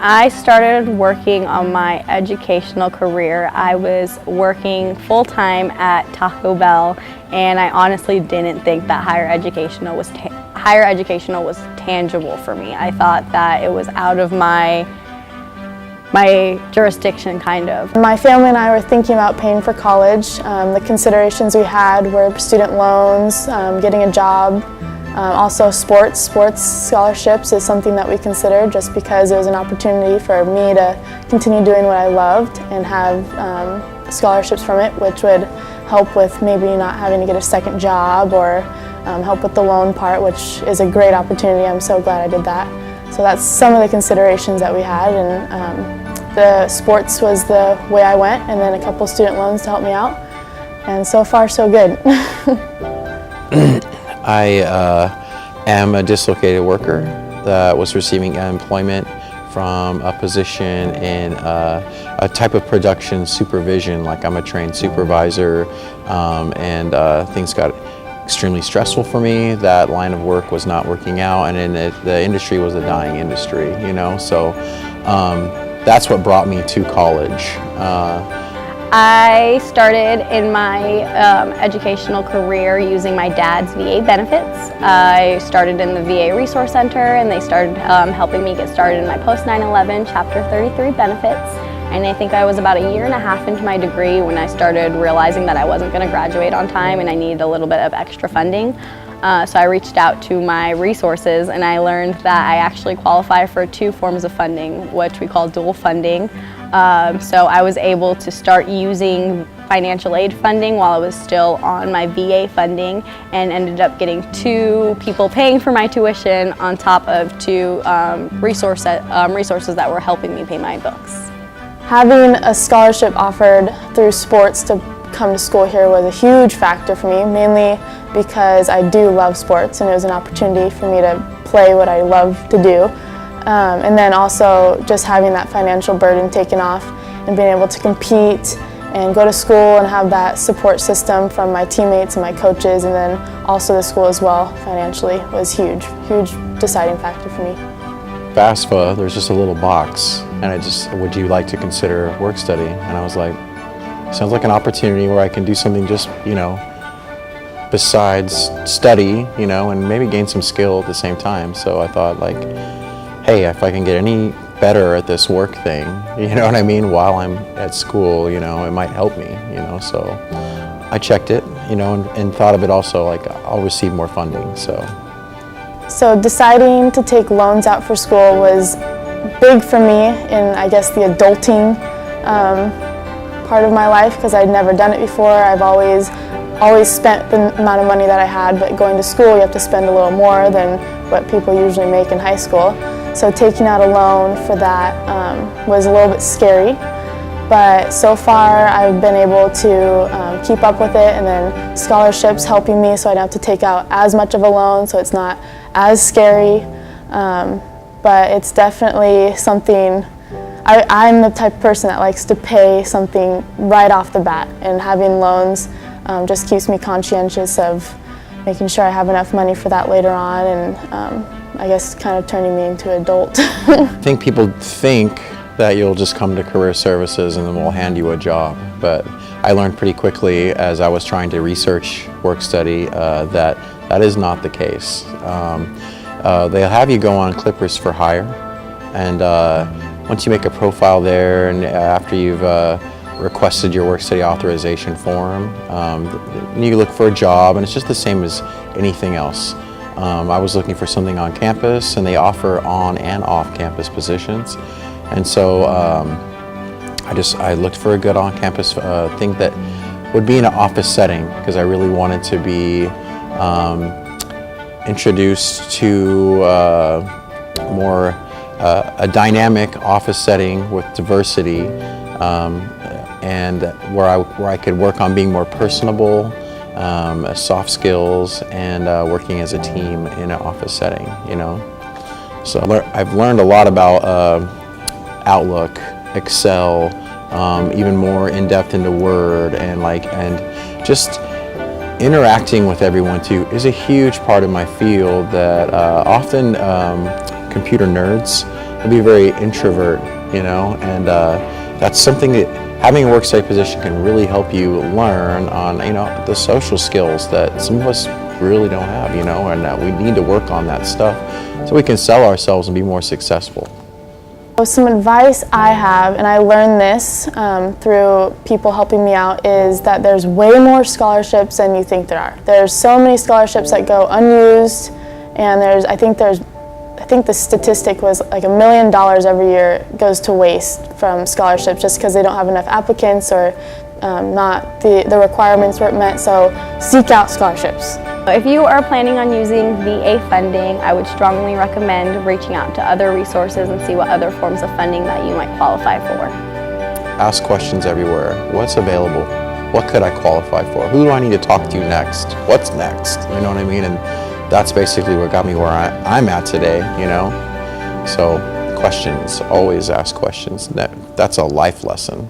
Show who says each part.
Speaker 1: I started working on my educational career, I was working full-time at Taco Bell, and I honestly didn't think that higher educational was tangible for me. I thought that it was out of my jurisdiction, kind of.
Speaker 2: My family and I were thinking about paying for college. The considerations we had were student loans, getting a job, also sports scholarships is something that we considered, just because it was an opportunity for me to continue doing what I loved and have scholarships from it, which would help with maybe not having to get a second job, or help with the loan part, which is a great opportunity. I'm so glad I did that. So that's some of the considerations that we had, and the sports was the way I went, and then a couple student loans to help me out, and so far so good.
Speaker 3: I am a dislocated worker that was receiving employment from a position in a type of production supervision, like I'm a trained supervisor, and things got extremely stressful for me. That line of work was not working out, and the industry was a dying industry, you know, so that's what brought me to college.
Speaker 1: I started in my educational career using my dad's VA benefits. I started in the VA Resource Center, and they started helping me get started in my post 9/11 Chapter 33 benefits. And I think I was about a year and a half into my degree when I started realizing that I wasn't going to graduate on time and I needed a little bit of extra funding. So I reached out to my resources, and I learned that I actually qualify for 2 forms of funding, which we call dual funding. So I was able to start using financial aid funding while I was still on my VA funding, and ended up getting 2 people paying for my tuition on top of 2 resources that were helping me pay my books.
Speaker 2: Having a scholarship offered through sports to come to school here was a huge factor for me, mainly because I do love sports, and it was an opportunity for me to play what I love to do. And then also just having that financial burden taken off and being able to compete and go to school and have that support system from my teammates and my coaches, and then also the school as well financially, was huge deciding factor for me.
Speaker 3: FAFSA, there's just a little box, and would you like to consider work study? And I was like, sounds like an opportunity where I can do something just, you know, besides study, you know, and maybe gain some skill at the same time. So I thought, like, hey, if I can get any better at this work thing, you know what I mean, while I'm at school, you know, it might help me, you know. So I checked it, you know, and thought of it also like I'll receive more funding, So
Speaker 2: deciding to take loans out for school was big for me in, I guess, the adulting part of my life, because I'd never done it before. I've always spent the amount of money that I had, but going to school you have to spend a little more than what people usually make in high school. So taking out a loan for that was a little bit scary, but so far I've been able to keep up with it, and then scholarships helping me so I don't have to take out as much of a loan, so it's not as scary, but it's definitely something. I'm the type of person that likes to pay something right off the bat, and having loans just keeps me conscientious of making sure I have enough money for that later on, and I guess kind of turning me into an adult.
Speaker 3: I think people think that you'll just come to career services and then we'll hand you a job, but I learned pretty quickly as I was trying to research work study that is not the case. They'll have you go on Clippers for Hire, and once you make a profile there, and after you've requested your work study authorization form, you look for a job, and it's just the same as anything else. I was looking for something on campus, and they offer on and off campus positions, and so I looked for a good on-campus thing that would be in an office setting, because I really wanted to be introduced to more a dynamic office setting with diversity, and where I could work on being more personable, soft skills, and working as a team in an office setting, you know. So I've learned a lot about Outlook, Excel, even more in depth into Word, and just interacting with everyone too is a huge part of my field that often computer nerds He'll be very introvert, you know, and that's something that having a work study position can really help you learn on, you know, the social skills that some of us really don't have, you know, and that we need to work on that stuff so we can sell ourselves and be more successful.
Speaker 2: Some advice I have, and I learned this through people helping me out, is that there's way more scholarships than you think there are. There's so many scholarships that go unused, and I think the statistic was like $1 million every year goes to waste from scholarships just because they don't have enough applicants or not the requirements weren't met. So seek out scholarships.
Speaker 1: If you are planning on using VA funding, I would strongly recommend reaching out to other resources and see what other forms of funding that you might qualify for.
Speaker 3: Ask questions everywhere. What's available? What could I qualify for? Who do I need to talk to next? What's next? You know what I mean? And that's basically what got me where I'm at today, you know? So questions, always ask questions. That's a life lesson.